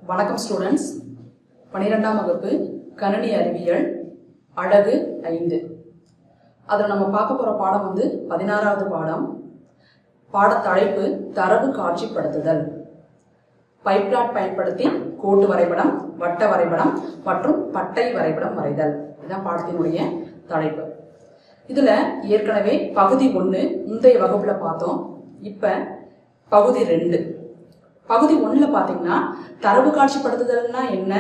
வணக்கம் ஸ்டூடெண்ட்ஸ். 12ஆம் வகுப்பு கணினி அறிவியல் அழகு 5. அதில் நம்ம பார்க்க போகிற பாடம் 16வது பாடம். பாடத்தலைப்பு தரவு காட்சிப்படுத்துதல். பைப்லாட் பயன்படுத்தி கோட்டு வரைபடம், வட்ட வரைபடம் மற்றும் பட்டை வரைபடம் வரைதல். இதுதான் பாடத்தினுடைய தலைப்பு. இதில் ஏற்கனவே பகுதி 1 முந்தைய வகுப்பில் பார்த்தோம். இப்போ பகுதி 2. பகுதி 1ல பார்த்தீங்கன்னா தரவு காட்சிப்படுத்துதல்னா என்ன,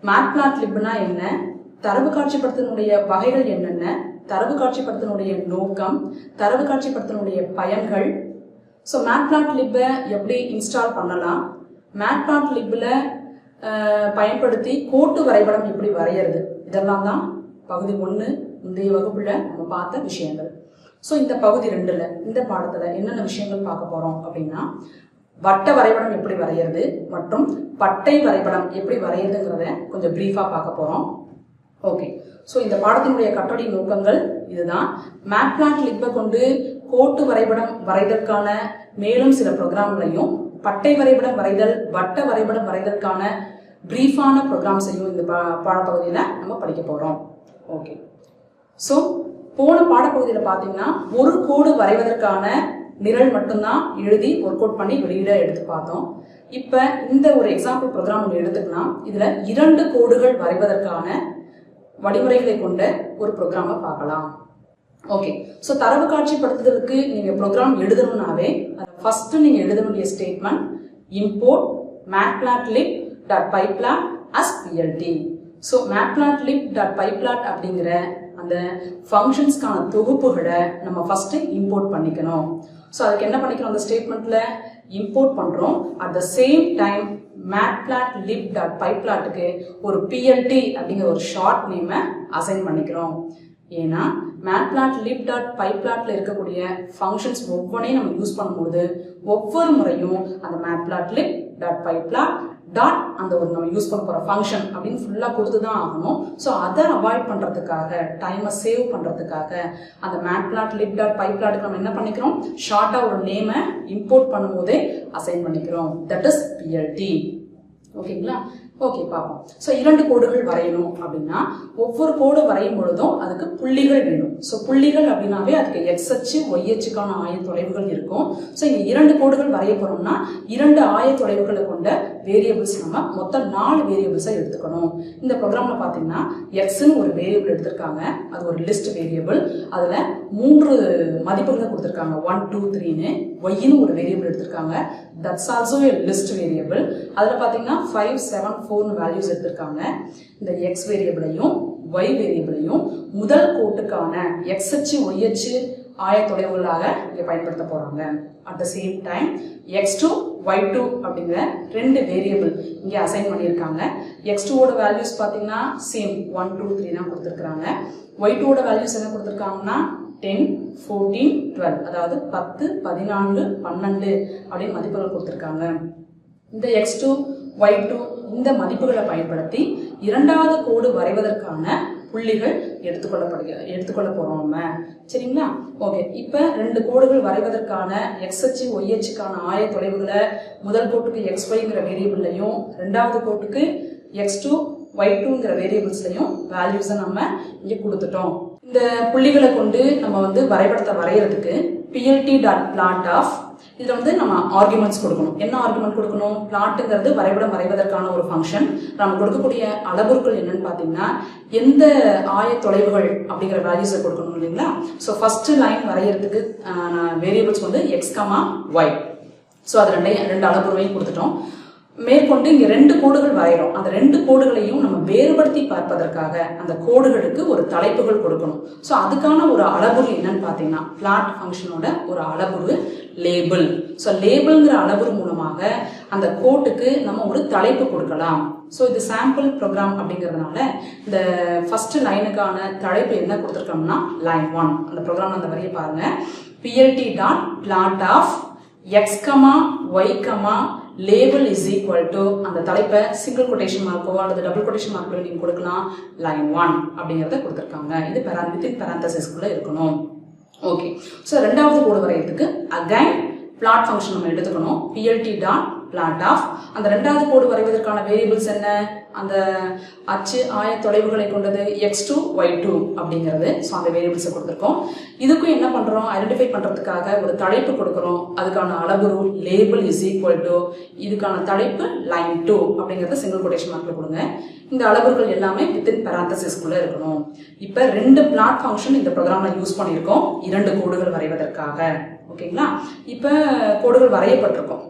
மேட்பிளாட்லிப்னா என்ன, தரவு காட்சிப்படுத்தனுடைய வகைகள் என்னென்ன, தரவு காட்சிப்படுத்தனுடைய நோக்கம், தரவு காட்சிப்படுத்தனுடைய பயன்கள், ஸோ மேட்பிளாட்லிப்பை எப்படி இன்ஸ்டால் பண்ணலாம், மேட்பிளாட்லிப்பில் பயன்படுத்தி கோட்டு வரைபடம் எப்படி வரைகிறது, இதெல்லாம் தான் பகுதி 1 முந்தைய வகுப்பில் நம்ம பார்த்த விஷயங்கள். ஸோ இந்த பகுதி 2ல் இந்த பாடத்தில் என்னென்ன விஷயங்கள் பார்க்க போகிறோம் அப்படின்னா, வட்ட வரைபடம் எப்படி வரைகிறது மற்றும் பட்டை வரைபடம் எப்படி வரைகிறதுங்கிறத கொஞ்சம் பிரீஃபாக பார்க்க போகிறோம். ஓகே, ஸோ இந்த பாடத்தினுடைய கற்றொடி நோக்கங்கள் இதுதான். மேட்பிளாட்லிப்பை கொண்டு கோட்டு வரைபடம் வரைதற்கான மேலும் சில ப்ரோக்ராம்களையும், பட்டை வரைபடம் வரைதல், வட்ட வரைபடம் வரைதற்கான பிரீஃபான ப்ரோக்ராம்ஸையும் இந்த பாடப்பகுதியில் நம்ம படிக்க போகிறோம். ஓகே, ஸோ போன பாடப்பகுதியில் பார்த்தீங்கன்னா ஒரு கோடு வரைவதற்கான நிரல் மட்டும்தான் எழுதி ஒர்க் அவுட் பண்ணி வெளியிட எடுத்து பார்த்தோம். இப்போ இந்த ஒரு எக்ஸாம்பிள் ப்ரோக்ராம் ஒன்று எடுத்துக்கலாம். இதில் 2 கோடுகள் வரைவதற்கான வழிமுறைகளை கொண்ட ஒரு ப்ரோக்ராமை பார்க்கலாம். ஓகே, ஸோ தரவு காட்சிப்படுத்துதலுக்கு நீங்கள் ப்ரோக்ராம் எழுதணும்னாவே ஃபர்ஸ்ட் நீங்கள் எழுத வேண்டிய statement import matplotlib.pyplot as plt. So matplotlib.pyplot அப்படிங்கிற அந்த ஃபங்க்ஷன்ஸ்க்கான தொகுப்புகளை நம்ம ஃபர்ஸ்ட் இம்போர்ட் பண்ணிக்கணும். ஸோ அதுக்கு என்ன பண்ணிக்கிறோம், அந்த ஸ்டேட்மெண்ட்ல இம்போர்ட் பண்றோம். அட் த சேம் டைம் matplotlib.pyplotக்கு ஒரு plt அப்படிங்கிற ஒரு ஷார்ட் நேமை அசைன் பண்ணிக்கிறோம். ஏன்னா matplotlib.pyplotல இருக்கக்கூடிய ஃபங்க்ஷன்ஸ் ஒவ்வொன்றையும் நம்ம யூஸ் பண்ணும்போது ஒவ்வொரு முறையும் அந்த matplotlib.pyplot டாட் அந்த ஒரு நம்ம யூஸ் பண்ண போகிற ஃபங்க்ஷன் அப்படின்னு ஃபுல்லாக கொடுத்து தான் ஆகணும். ஸோ அதை அவாய்ட் பண்ணுறதுக்காக, டைமை சேவ் பண்ணுறதுக்காக அந்த matplotlib.pyplotக்கு நம்ம என்ன பண்ணிக்கிறோம், ஷார்ட்டாக ஒரு நேமை இம்போர்ட் பண்ணும்போதே அசைன் பண்ணிக்கிறோம். That is plt. ஓகேங்களா? ஓகே, பார்ப்போம். ஸோ 2 கோடுகள் வரையணும் அப்படின்னா ஒவ்வொரு கோடு வரையும் பொழுதும் அதுக்கு புள்ளிகள் வேணும். ஸோ புள்ளிகள் அப்படின்னாவே அதுக்கு எக்ஸ் அச்சு ஒய் அச்சுக்கான ஆயத்தொலைவுகள் இருக்கும். ஸோ இங்கே 2 கோடுகள் வரைய போறோம்னா 2 ஆயத்தொலைவுகளை கொண்ட வேரியபிள்ஸ் நம்ம மொத்தம் 4 வேரியபிள்ஸை எடுத்துக்கணும். இந்த ப்ரோக்ராம்ல பார்த்தீங்கன்னா எக்ஸ்ன்னு ஒரு வேரியபிள் எடுத்திருக்காங்க, அது ஒரு லிஸ்ட் வேரியபிள். அதில் 3 மதிப்புகளை கொடுத்துருக்காங்க, 1 2 3ன்னு. ஒய்ன்னு ஒரு வேரியபிள் எடுத்திருக்காங்க, that's also a list variable. அதில் பார்த்தீங்கன்னா 5 7 4 வேல்யூஸ் எடுத்திருக்காங்க. இந்த எக்ஸ் வேரியபிளையும் ஒய் வேரியபிளையும் முதல் கோட்டுக்கான எக்ஸ் அச்சு ஒய் அச்சு ஆயத்தொலைவுகளாக இங்கே பயன்படுத்த போறாங்க. At the same time x2 y2 அப்படிங்கிற 2 வேரியபிள் இங்கே அசைன் பண்ணியிருக்காங்க. x2ஓட வேல்யூஸ் பார்த்தீங்கன்னா சேம் 1 2 3 தான் கொடுத்துருக்காங்க. y2ஓட வேல்யூஸ் என்ன கொடுத்துருக்காங்கன்னா 10 14 12, அதாவது 10 14 12 அப்படின்னு மதிப்புகள் கொடுத்துருக்காங்க. இந்த x2 y2 இந்த மதிப்புகளை பயன்படுத்தி 2வது கோடு வரைவதற்கான புள்ளிகள் எடுத்துக்கொள்ள போறோம் நம்ம. சரிங்களா? ஓகே, இப்போ 2 கோடுகள் வரைவதற்கான எக்ஸ் அச்சு ஒய் அச்சுக்கான ஆயத்தொலைவுகளை முதல் கோட்டுக்கு xyங்கிற வேரியபிள்லையும் 2வது கோட்டுக்கு x2 y2ங்கிற வேரியபிள்ஸ்லையும் வேல்யூஸை நம்ம இங்கே கொடுத்துட்டோம். இந்த புள்ளிகளை கொண்டு நம்ம வரைபடத்தை வரைகிறதுக்கு plt.plot of இதில் நம்ம ஆர்குமெண்ட்ஸ் கொடுக்கணும். என்ன ஆர்குமெண்ட் கொடுக்கணும்? பிளாட்டுங்கிறது வரைபடம் வரைவதற்கான ஒரு ஃபங்க்ஷன். நம்ம கொடுக்கக்கூடிய அளவுகள் என்னன்னு பார்த்தீங்கன்னா எந்த ஆயத்தொலைவுகள் அப்படிங்கிற வேல்யூஸை கொடுக்கணும் இல்லைங்களா? ஸோ ஃபர்ஸ்ட் லைன் வரைகிறதுக்கு variables X comma Y. So அது 2 அளவுருவையும் கொடுத்துட்டோம். மேற்கொண்டு இங்கே 2 கோடுகள் வரைகிறோம். அந்த 2 கோடுகளையும் நம்ம வேறுபடுத்தி பார்ப்பதற்காக அந்த கோடுகளுக்கு ஒரு தலைப்புகள் கொடுக்கணும். ஸோ அதுக்கான ஒரு அளவுரு என்னன்னு பார்த்தீங்கன்னா பிளாட் ஃபங்க்ஷனோட ஒரு அளவுரு லேபிள். ஸோ லேபிள்ங்கிற அளவுரு மூலமாக அந்த கோட்டுக்கு நம்ம ஒரு தலைப்பு கொடுக்கலாம். ஸோ இது சாம்பிள் ப்ரோக்ராம் அப்படிங்கிறதுனால இந்த ஃபர்ஸ்ட் லைனுக்கான தலைப்பு என்ன கொடுத்துருக்கோம்னா லைன் 1. அந்த ப்ரோக்ராம் அந்த வரியை பாருங்க. plt.plot of x, y, label is equal to அந்த தலைப்பை சிங்கிள் கொட்டேஷன் மார்க்கோ அல்லது டபுள் கொட்டேஷன் மார்க்கோ நீங்க கொடுக்கலாம், லைன் 1 அப்படிங்கறத கொடுத்திருக்காங்க. இது வித்தின் parenthesisக்குள்ள இருக்கணும். ஓகே, சோ இரண்டாவது கோடு வரையறதுக்கு அகைன் plot ஃபங்க்ஷன் நம்ம எடுத்துக்கணும். plt.plot plot of. அந்த ரெண்டாவது கோடு வரைவதற்கான வேரியபிள்ஸ் என்ன? அந்த அச்சு ஆய தொலைவுகளை கொண்டது x2 y2 அப்படிங்கிறது. ஸோ அந்த வேரியபிள்ஸை கொடுத்துருக்கோம். இதுக்கும் என்ன பண்றோம்? ஐடென்டிஃபை பண்றதுக்காக ஒரு தலைப்பு கொடுக்குறோம். அதுக்கான அளவுரு லேபிள் இஸ் ஈக்குவல் டு, இதுக்கான தலைப்பு லைன் 2 அப்படிங்கறத சிங்கிள் கொட்டேஷன் மார்க்ல கொடுங்க. இந்த அளவுகள் எல்லாமே வித்தின் பேராந்தசிஸ்குள்ள இருக்கணும். இப்ப ரெண்டு பிளாட் ஃபங்க்ஷன் இந்த ப்ரோக்ராம்ல யூஸ் பண்ணியிருக்கோம், இரண்டு கோடுகள் வரைவதற்காக. ஓகேங்களா? இப்ப கோடுகள் வரையப்பட்டிருக்கோம்.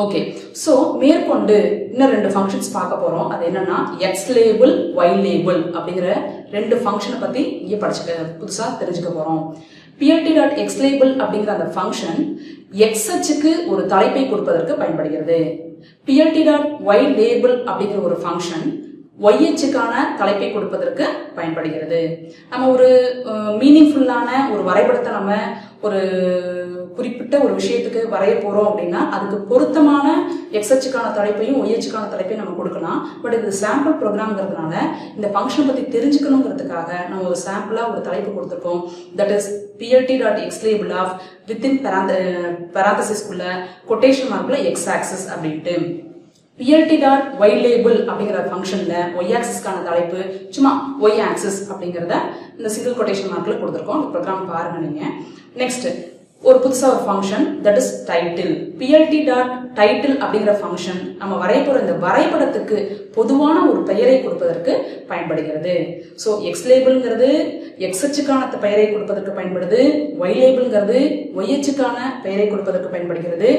ஓகே, சோ மேற்கொண்டு இன்னும் ரெண்டு ஃபங்க்ஷன்ஸ் பார்க்க போறோம். அது என்னன்னா எக்ஸ் லேபிள் ஒய் லேபிள் அப்படிங்கிற ரெண்டு ஃபங்க்ஷனை பத்தி இங்கே புதுசா தெரிஞ்சுக்க போறோம். plt.xlabel அப்படிங்கிற அந்த ஃபங்க்ஷன் எக்ஸ் அச்சுக்கு ஒரு தலைப்பை கொடுப்பதற்கு பயன்படுகிறது. plt.ylabel அப்படிங்கிற ஒரு ஃபங்க்ஷன் ஒய் அச்சுக்கான தலைப்பை கொடுப்பதற்கு பயன்படுகிறது. நம்ம ஒரு மீனிங்ஃபுல்லான ஒரு வரைபடத்தை நம்ம ஒரு குறிப்பிட்ட ஒரு விஷயத்துக்கு வரைய போறோம் அப்படின்னா அதுக்கு பொருத்தமான எக்ஸ் அச்சுக்கான தலைப்பையும் ஒய் அச்சுக்கான தலைப்பையும் நம்ம கொடுக்கலாம். பட் இது சாம்பிள் ப்ரோக்ராம்ங்கிறதுனால இந்த ஃபங்க்ஷன் பத்தி தெரிஞ்சுக்கணுங்கிறதுக்காக நம்ம ஒரு சாம்பிளா ஒரு தலைப்பு கொடுத்துருக்கோம். That is plt.xlabel of within பேராந்தசிஸ்குள்ள கொட்டேஷன் மார்க்ல எக்ஸ் ஆக்சிஸ் அப்படின்ட்டு. plt.ylabel அப்படிங்கிற ஃபங்க்ஷன்ல ஒய் ஆக்சிஸ்க்கான தலைப்பு சும்மா ஒய் ஆக்சிஸ் அப்படிங்கறத இந்த சிங்கிள் கொட்டேஷன் மார்க்ல கொடுத்துருக்கோம். இந்த ப்ரோக்ராம் பாருங்க நீங்க. நெக்ஸ்ட் ஒரு புதுசா ஒரு function that is title. plt.title அப்படிங்கிற ஃபங்க்ஷன் நம்ம வரைய போற இந்த வரைபடத்துக்கு பொதுவான ஒரு பெயரை கொடுப்பதற்கு பயன்படுகிறது. ஸோ எக்ஸ் லேபிள்ங்கிறது எக்ஸ் அச்சுக்கான பெயரை கொடுப்பதற்கு பயன்படுது, ஒய் லேபிள்ங்கிறது ஒய் அச்சுக்கான பெயரை கொடுப்பதற்கு பயன்படுகிறது.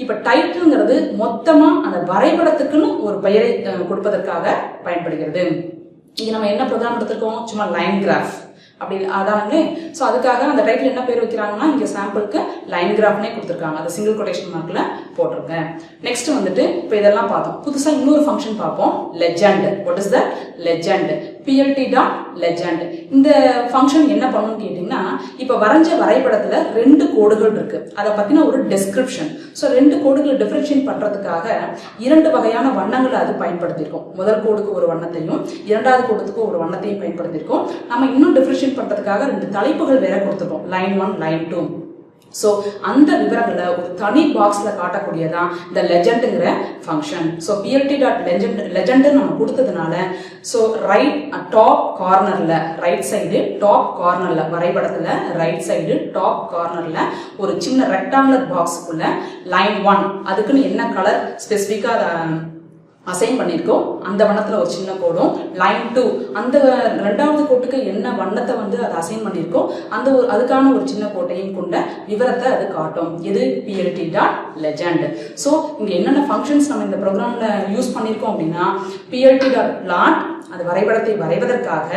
இப்ப டைட்டில்ங்கிறது மொத்தமா அந்த வரைபடத்துக்குன்னு ஒரு பெயரை கொடுப்பதற்காக பயன்படுகிறது. இங்க நம்ம என்ன ப்ரோக்ராம் எடுத்திருக்கோம்? சும்மா லைன் கிராஃப் அப்படி அதானே. ஸோ அதுக்காக அந்த டைட்டில் என்ன பேர் வைக்கிறாங்கன்னா இங்க சாம்பிளுக்கு லைன் கிராஃப்னே கொடுத்துருக்காங்க. அதை சிங்கிள் கொட்டேஷன் மார்க்ல போட்டிருக்கேன். நெக்ஸ்ட் வந்துட்டு இப்போ இதெல்லாம் பார்த்தோம். புதுசா இன்னொரு ஃபங்க்ஷன் பார்ப்போம், legend. What is the legend? plt.legend. இந்த ஃபங்க்ஷன் என்ன பண்ணுன்னு கேட்டீங்கன்னா இப்ப வரைஞ்ச வரைபடத்துல ரெண்டு கோடுகள் இருக்கு, அதை பத்தின ஒரு டெஸ்கிரிப்ஷன். ஸோ ரெண்டு கோடுகளை டிஃபரன்ஷியேட் பண்றதுக்காக இரண்டு வகையான வண்ணங்களை அது பயன்படுத்தியிருக்கோம். முதல் கோடுக்கு ஒரு வண்ணத்தையும் இரண்டாவது கோடுக்கு ஒரு வண்ணத்தையும் பயன்படுத்தியிருக்கோம். நம்ம இன்னும் டிஃபரன்ஷியேட் பண்றதுக்காக ரெண்டு தலைப்புகள் வேற கொடுத்துருக்கோம், லைன் 1 லைன் 2. ஸோ அந்த விவரங்களை ஒரு தனி பாக்ஸ்ல காட்டக்கூடியதான் இந்த லெஜெண்ட்ங்கிற ஃபங்க்ஷன். ஸோ plt.legend நம்ம கொடுத்ததுனால ஸோ ரைட் டாப் கார்னர்ல ரைட் சைடு டாப் கார்னர்ல வரைபடத்துல ரைட் சைடு டாப் கார்னர்ல ஒரு சின்ன ரெக்டாங்குலர் பாக்ஸுக்குள்ள லைன் 1 அதுக்குன்னு என்ன கலர் ஸ்பெசிஃபிக்கா அசைன் பண்ணியிருக்கோம் அந்த வண்ணத்துல ஒரு சின்ன கோடும், லைன் 2 அந்த ரெண்டாவது கோட்டுக்கு என்ன வண்ணத்தை வந்து அதை அசைன் பண்ணியிருக்கோம் அந்த அதுக்கான ஒரு சின்ன கோட்டையும் கொண்ட விவரத்தை அது காட்டும். இது plt.legend. ஸோ இங்க என்னென்ன ஃபங்க்ஷன்ஸ் நம்ம இந்த ப்ரோக்ராம்ல யூஸ் பண்ணியிருக்கோம் அப்படின்னா plt.plot அது வரைபடத்தை வரைவதற்காக,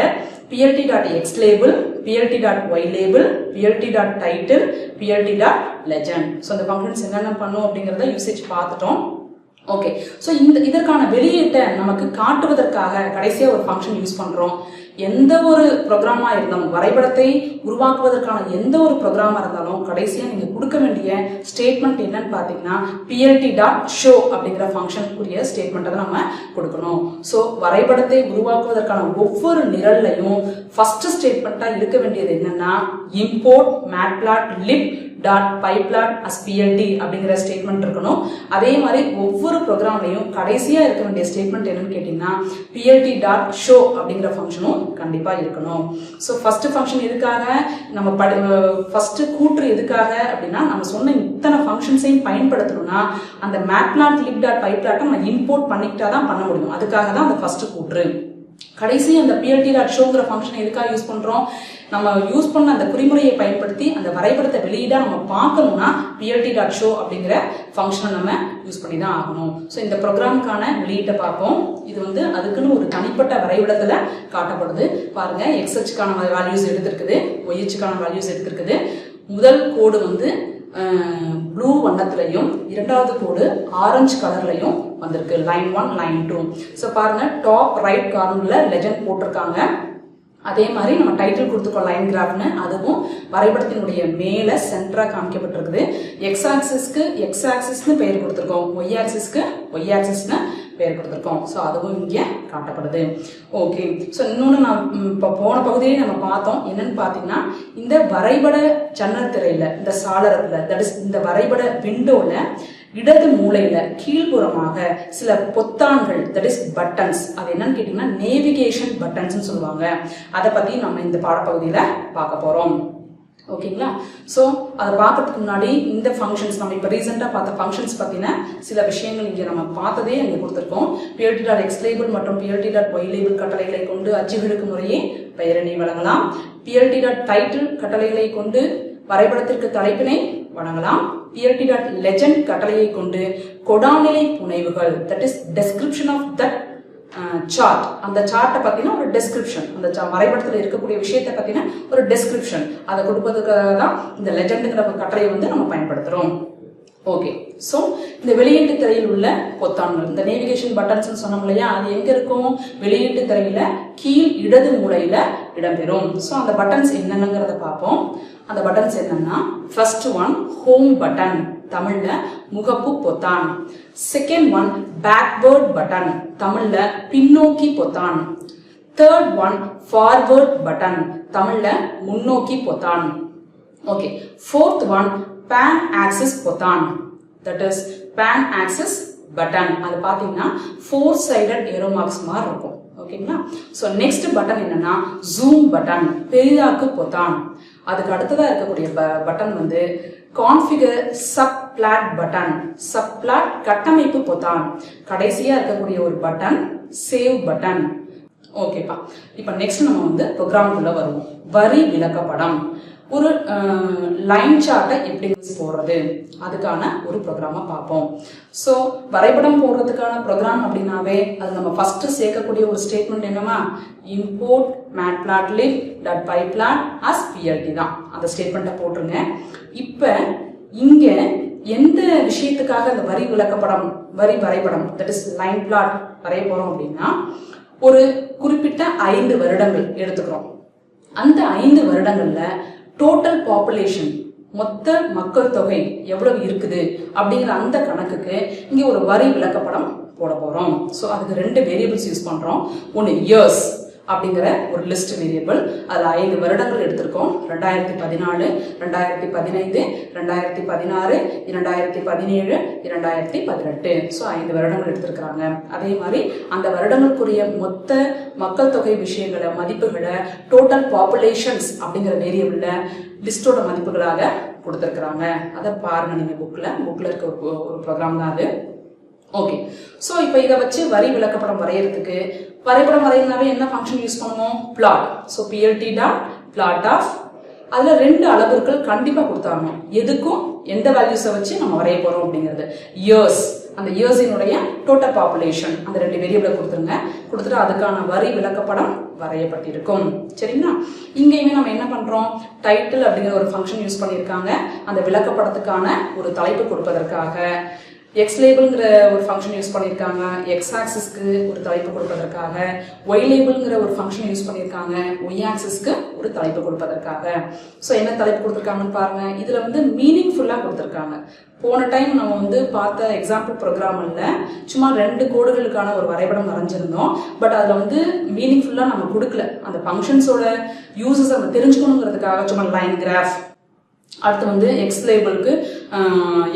plt.xlabel, plt.ylabel, plt.title, plt.legend. So இந்த ஃபங்க்ஷன்ஸ் என்னென்ன பண்ணும் அப்படிங்கறத யூசேஜ் பார்த்துட்டோம். ஓகே, ஸோ இதற்கான வெளியீட்டை நமக்கு காட்டுவதற்காக கடைசியா ஒரு ஃபங்க்ஷன் யூஸ் பண்றோம். எந்த ஒரு ப்ரோக்ராமா இருந்தாலும் வரைபடத்தை உருவாக்குவதற்கான எந்த ஒரு ப்ரோக்ராமா இருந்தாலும் கடைசியா நீங்க கொடுக்க வேண்டிய ஸ்டேட்மெண்ட் என்னன்னு பாத்தீங்கன்னா plt.show அப்படிங்கிற ஃபங்க்ஷனுக்குரிய ஸ்டேட்மெண்ட்டை தான் நம்ம கொடுக்கணும். ஸோ வரைபடத்தை உருவாக்குவதற்கான ஒவ்வொரு நிரல்லையும் ஃபர்ஸ்ட் ஸ்டேட்மெண்ட்டா இருக்க வேண்டியது என்னன்னா import matplotlib .pyplot as plt அப்படிங்கிற ஸ்டேட்மெண்ட் இருக்கணும். அதே மாதிரி ஒவ்வொரு ப்ரோக்ராம்லையும் கடைசியா இருக்க வேண்டிய ஸ்டேட்மெண்ட் என்னன்னு கேட்டீங்கன்னா plt.show அப்படிங்கிற ஃபங்க்ஷனும் கண்டிப்பா இருக்கணும். ஸோ ஃபர்ஸ்ட் ஃபங்க்ஷன் எதுக்காக நம்ம ஃபர்ஸ்ட் கூற்று எதுக்காக அப்படின்னா நம்ம சொன்ன இத்தனை ஃபங்க்ஷன்ஸையும் பயன்படுத்தணும்னா அந்த matplotlib.pyplot நம்ம இம்போர்ட் பண்ணிக்கிட்டா தான் பண்ண முடியும். அதுக்காக தான் அந்த ஃபர்ஸ்ட் கூற்று. கடைசி அந்த plt.showங்கிற ஃபங்க்ஷன் எதுக்காக யூஸ் பண்றோம்? நம்ம யூஸ் பண்ண அந்த குறிமுறையை பயன்படுத்தி அந்த வரைபடத்தை வெளியீடா நம்ம பார்க்கணும்னா plt.show அப்படிங்கிற ஃபங்க்ஷனை நம்ம யூஸ் பண்ணி தான் ஆகணும். ஸோ இந்த ப்ரோக்ராமுக்கான வெளியீட்டை பார்ப்போம். இது வந்து அதுக்குன்னு ஒரு தனிப்பட்ட வரைபடத்துல காட்டப்படுது. பாருங்க, எக்ஸ் அச்சுக்கான வேல்யூஸ் எடுத்திருக்குது, ஒய் அச்சுக்கான வேல்யூஸ் எடுத்திருக்குது. முதல் கோடு வந்து ப்ளூ வண்ணத்திலையும் இரண்டாவது கோடு ஆரஞ்சு கலர்லையும் வந்திருக்கு, லைன் 1 லைன் 2. ஸோ பாருங்க, டாப் ரைட் கார்னர்ல லெஜெண்ட் போட்டிருக்காங்க. அதே மாதிரி நம்ம டைட்டில் கொடுத்துக்கோ லைன் கிராஃப்னு, அதுவும் வரைபடத்தினுடைய மேல சென்டரா காமிக்கப்பட்டிருக்குது. எக்ஸ் ஆக்சிஸ்க்கு எக்ஸ் ஆக்சிஸ்னு பெயர் கொடுத்துருக்கோம், ஒய் ஆக்சிஸ்க்கு ஒய் ஆக்சிஸ்னு பெயர் கொடுத்துருக்கோம். ஸோ அதுவும் இங்கே காட்டப்படுது. ஓகே, ஸோ இன்னொன்று நான் இப்போ போன பகுதியை நம்ம பார்த்தோம். என்னன்னு பார்த்தீங்கன்னா இந்த வரைபட ஜன்னல் திரையில இந்த சாளரத்துல தட் இஸ் இந்த வரைபட விண்டோல இடது மூலையில கீழ்ப்புறமாக சில பொத்தான்கள், தட் இஸ் பட்டன்ஸ். அது என்னன்னு கேட்டீங்கன்னா நேவிகேஷன் பட்டன்ஸ் சொல்லுவாங்க. அதை பத்தி நம்ம இந்த பாடப்பகுதியில பார்க்க போறோம். ஓகேங்களா? ஸோ அதை பார்க்கறதுக்கு முன்னாடி இந்த ஃபங்க்ஷன்ஸ் நம்ம இப்போ ரீசெண்டாக பார்த்த ஃபங்க்ஷன்ஸ் பற்றின சில விஷயங்கள் இங்கே நம்ம பார்த்ததே இங்கே கொடுத்துருக்கோம். plt.x லேபிள் மற்றும் plt.y லேபிள் கட்டளைகளை கொண்டு அச்சுகளுக்கு முறையே பெயரினை வழங்கலாம். plt.title கட்டளைகளை கொண்டு வரைபடத்திற்கு தலைப்பினை வழங்கலாம். plt.legend கட்டளையை கொண்டு கொடாநிலை புனைவுகள், that is description of that chart, அந்த சார்ட்டை பத்தின ஒரு டெஸ்கிரிப்ஷன், அந்த வரைபடத்தில் இருக்கக்கூடிய விஷயத்தை பத்தின ஒரு டெஸ்கிரிப்ஷன் அதை கொடுப்பதுக்காக தான் இந்த லெஜெண்டுங்கிற கட்டளையை வந்து நம்ம பயன்படுத்துறோம். ஓகே, ஸோ இந்த வெளியீட்டு திரையில் உள்ள பொத்தான்கள், இந்த நேவிகேஷன் பட்டன்ஸ் சொன்னோம் இல்லையா, அது எங்க இருக்கும்? வெளியீட்டு திரையில கீழ் இடது மூலையில இடம்பெறும். ஸோ அந்த பட்டன்ஸ் என்னென்னங்கிறத பார்ப்போம். அந்த பட்டன்ஸ் என்னன்னா, ஃபர்ஸ்ட் ஒன் ஹோம் பட்டன், தமிழ்ல முகப்பு பொத்தான். செகண்ட் ஒன் பேக்வேர்ட் பட்டன், தமிழ்ல பின்னோக்கி பொத்தான். தேர்ட் ஒன் ஃபார்வர்ட் பட்டன், தமிழ்ல முன்னோக்கி பொத்தான். Okay, fourth one pan axis பொத்தான், that is pan axis button. அது பாத்தீங்கன்னா 4-sided arrow marks மாதிரி இருக்கும். ஓகேங்களா? ஸோ நெக்ஸ்ட் பட்டன் என்னன்னா ஜூம் பட்டன், பெரிதாக்கு பொத்தான். அதுக்கு அடுத்ததா இருக்கக்கூடிய பட்டன் வந்து கான்ஃபிகர் சப்ளாட் பட்டன், சப்ளாட் கட்டமைப்பு பொத்தான். கடைசியா இருக்கக்கூடிய ஒரு பட்டன் சேவ் பட்டன். ஓகேப்பா, இப்போ நெக்ஸ்ட் நம்ம வந்து ப்ரோக்ராமுக்குள்ள வருவோம். வரி விளக்கப்படம், ஒரு லைன் சார்ட்டை எப்படி போடுறது அதுக்கான ஒரு ப்ரோக்ராமை பார்ப்போம். ஸோ வரைபடம் போடுறதுக்கான ப்ரோக்ராம் அப்படின்னாவே அது நம்ம ஃபர்ஸ்ட் சேர்க்கக்கூடிய ஒரு ஸ்டேட்மெண்ட் என்னமா, import matplotlib.pyplat as plt தான். அந்த ஸ்டேட்மெண்ட்டை போட்டுருங்க. இப்போ இங்க எந்த விஷயத்துக்காக அந்த வரி விளக்கப்படம், வரி வரைபடம், தட் இஸ் லைன் பிளாட் வரைய போறோம் அப்படின்னா, ஒரு குறிப்பிட்ட 5 வருடங்கள் எடுத்துக்கிறோம். அந்த 5 வருடங்கள்ல டோட்டல் பாப்புலேஷன், மொத்த மக்கள் தொகை எவ்வளவு இருக்குது அப்படிங்கிற அந்த கணக்குக்கு இங்க ஒரு வரி விளக்கப்படம் போட போறோம். ஸோ அதுக்கு 2 வேரியபிள்ஸ் யூஸ் பண்றோம். ஒன்று இயர்ஸ் அப்படிங்கிற ஒரு லிஸ்ட் வேரியபிள், அதுல 5 வருடங்கள் எடுத்திருக்கோம். 2014, 2015, 2016, 2017, 2018. ஸோ 5 வருடங்கள் எடுத்திருக்கிறாங்க. அதே மாதிரி அந்த வருடங்களுக்குரிய மொத்த மக்கள் தொகை விஷயங்களை, மதிப்புகளை டோட்டல் பாப்புலேஷன்ஸ் அப்படிங்கிற வேரியபிள்ல லிஸ்டோட மதிப்புகளாக கொடுத்திருக்கிறாங்க. அதை பாருங்க நீங்க புக்ல இருக்க ஒரு ப்ரோக்ராம் தான் அது. ஓகே, ஸோ இப்போ இதை வச்சு வரி விளக்கப்படம் வரையறதுக்கு, வரைபடம் வரையினாவே என்ன ஃபங்க்ஷன் யூஸ் பண்ணுவோம்? பிளாட். ஸோ plt.plot of, அதுல 2 அளவுகள் கண்டிப்பா கொடுத்தாங்க. எதுக்கும் எந்த வேல்யூஸை வச்சு நம்ம வரைய போறோம் அப்படிங்கிறது. இயர்ஸ், அந்த இயர்ஸினுடைய டோட்டல் பாப்புலேஷன், அந்த 2 வேரியபிளை கொடுத்துருங்க. கொடுத்துட்டு அதுக்கான வரி விளக்கப்படம் வரையப்பட்டிருக்கும். சரிங்களா? இங்கேயுமே நம்ம என்ன பண்றோம்? டைட்டில் அப்படிங்கிற ஒரு ஃபங்க்ஷன் யூஸ் பண்ணியிருக்காங்க. அந்த விளக்கப்படத்துக்கான ஒரு தலைப்பு கொடுப்பதற்காக. எக்ஸ் லேபிள்ங்கிற ஒரு ஃபங்க்ஷன் யூஸ் பண்ணியிருக்காங்க எக்ஸ் ஆக்சிஸ்க்கு ஒரு தலைப்பு கொடுப்பதற்காக. ஒய் லேபிள்ங்கிற ஒரு ஃபங்க்ஷன் யூஸ் பண்ணியிருக்காங்க ஒய் ஆக்சிஸ்க்கு ஒரு தலைப்பு கொடுப்பதற்காக. ஸோ என்ன தலைப்பு கொடுத்துருக்காங்கன்னு பாருங்க. இதுல வந்து மீனிங்ஃபுல்லா கொடுத்துருக்காங்க. போன டைம் நம்ம வந்து பார்த்த எக்ஸாம்பிள் ப்ரோக்ராம்ல சும்மா 2 கோடுகளுக்கான ஒரு வரைபடம் வரைஞ்சிருந்தோம். பட் அதுல வந்து மீனிங்ஃபுல்லா நம்ம கொடுக்கல. அந்த ஃபங்க்ஷன்ஸோட யூசஸ் நம்ம தெரிஞ்சுக்கணுங்கிறதுக்காக சும்மா லைன் கிராஃப், அடுத்து வந்து எக்ஸ் லேபிளுக்கு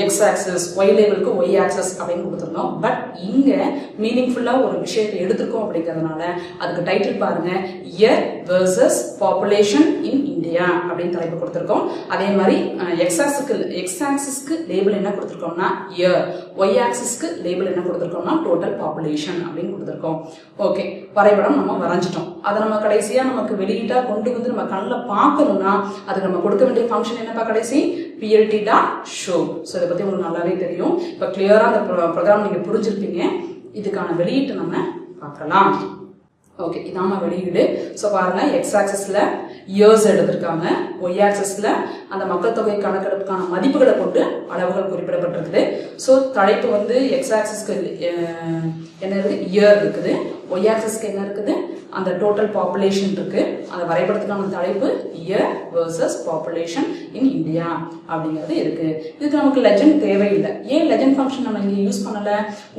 எக்ஸ் ஆக்சஸ், ஒய் லேபிளுக்கு ஒய் ஆக்சஸ் அப்படின்னு கொடுத்துருந்தோம். பட் இங்க மீனிங்ஃபுல்லா ஒரு விஷயத்தை எடுத்துருக்கோம் அப்படிங்கிறதுனால அதுக்கு டைட்டில் பாருங்க, year versus population in India அப்படின்னு தலைப்பு கொடுத்துருக்கோம். அதே மாதிரி எக்ஸ் ஆக்சிஸ்க்கு லேபிள் என்ன கொடுத்துருக்கோம்னா இயர், ஒய் ஆக்சிஸ்க்கு லேபிள் என்ன கொடுத்துருக்கோம்னா டோட்டல் பாப்புலேஷன் அப்படின்னு கொடுத்துருக்கோம். ஓகே, வரைபடம் நம்ம வரைஞ்சிட்டோம். அதை நம்ம கடைசியா நமக்கு வெளியீட்டா கொண்டு வந்து நம்ம கண்ணில் பார்க்கணும்னா அதுக்கு நம்ம கொடுக்க வேண்டிய ஃபங்க்ஷன் என்னப்பா? கடைசி plt.show. ஸோ இதை பத்தி உங்களுக்கு நல்லாவே தெரியும். இப்போ கிளியரா அந்த ப்ரோக்ராம் நீங்க புரிஞ்சிருப்பீங்க. இதுக்கான வெளியீட்டு நம்ம பார்க்கலாம். ஓகே, இதாம வெளியீடு. ஸோ பாருங்க, எக்ஸ் ஆக்சிஸ்ல இயர்ஸ் எடுத்திருக்காங்க, ஒய் ஆக்சிஸ்ல அந்த மக்கள் தொகை கணக்கெடுப்புக்கான மதிப்புகளை கொண்டு அளவுகள் குறிப்பிடப்பட்டிருக்குது. ஸோ தலைப்பு வந்து எக்ஸ் ஆக்சிஸ்க்கு என்ன இருக்குது? இயர் இருக்குது. ஒய் ஆக்சிஸ்க்கு என்ன இருக்குது? அந்த டோட்டல் பாப்புலேஷன் இருக்கு. அந்த வரைபடத்துக்கான தலைப்பு year versus population in India அப்படிங்கிறது இருக்கு. இதுக்கு நமக்கு லெஜெண்ட் தேவையில்லை. ஏன் லெஜெண்ட் ஃபங்க்ஷன் நம்ம இங்க யூஸ் பண்ணல?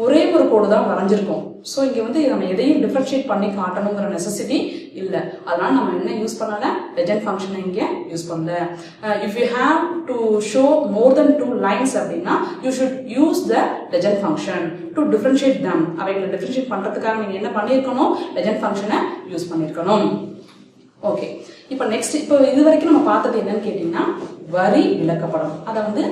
ஒரே ஒரு கோடு தான் வரைஞ்சிருக்கோம். ஸோ இங்க வந்து நம்ம எதையும் டிஃபரன்ஷியேட் பண்ணி காட்டணுங்கிற நெசசிட்டி இல்லை. அதனால நம்ம என்ன யூஸ் பண்ணல? லெஜெண்ட் ஃபங்க்ஷனை இங்க யூஸ் பண்ணல. If you have to show more then 2 lines அப்படின்னா you should use the legend function to differentiate them. அவைகளை டிஃபரன்ஷியேட் பண்றதுக்காக நீங்க என்ன பண்ணியிருக்கணும், லெஜெண்ட் ஃபங்க்ஷனை யூஸ் பண்ணியிருக்கணும். ஓகே, இப்போ நெக்ஸ்ட், இப்போ இது வரைக்கும் நம்ம பார்த்தது என்னன்னு கேட்டீங்கன்னா வரி விளக்கப்படம். அதை வந்து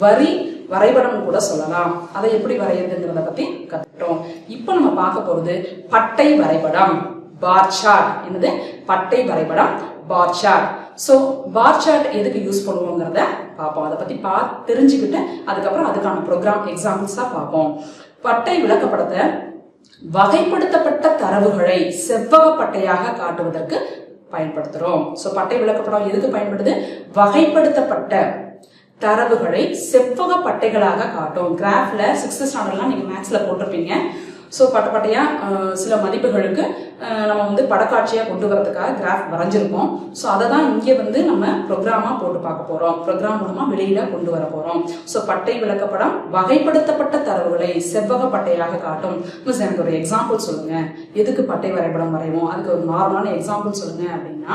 வரி வரைபடம் கூட சொல்லலாம். அதை எப்படி வரையறதுங்கிறத பத்தி கத்துட்டோம். இப்போ நம்ம பார்க்க போறது பட்டை வரைபடம், பார் சார்ட். என்னது, பட்டை வரைபடம், bar chart. So bar chart எதுக்கு யூஸ் பண்ணுவோங்கிறத பார்ப்போம். அதை பத்தி தெரிஞ்சுக்கிட்டு அதுக்கப்புறம் அதுக்கான ப்ரோக்ராம் எக்ஸாம்பிள்ஸ் தான் பார்ப்போம். பட்டை விளக்கப்படத்தை வகைப்படுத்தப்பட்ட தரவுகளை செவ்வக பட்டையாக காட்டுவதற்கு பயன்படுத்துறோம். சோ பட்டை விளக்கப்படம் எதுக்கு பயன்படுது, வகைப்படுத்தப்பட்ட தரவுகளை செவ்வக பட்டைகளாக காட்டும். கிராஃப்ல 6th ஸ்டாண்டர்ட்லாம் நீங்க மேக்ஸ்ல போட்டிருப்பீங்க. ஸோ பட்டையா சில மதிப்புகளுக்கு நம்ம வந்து படக்காட்சியா கொண்டு வரதுக்காக கிராஃப் வரைஞ்சிருக்கோம். ஸோ அதை தான் இங்கே வந்து நம்ம ப்ரோக்ராமா போட்டு பார்க்க போறோம். ப்ரோக்ராம் மூலமா வெளியில கொண்டு வர போறோம். ஸோ பட்டை விளக்கப்படம் வகைப்படுத்தப்பட்ட தரவுகளை செவ்வக பட்டையாக காட்டும். மிஸ் எனக்கு ஒரு எக்ஸாம்பிள் சொல்லுங்க, எதுக்கு பட்டை வரைபடம் வரைவோம், அதுக்கு ஒரு நார்மலான எக்ஸாம்பிள் சொல்லுங்க அப்படின்னா,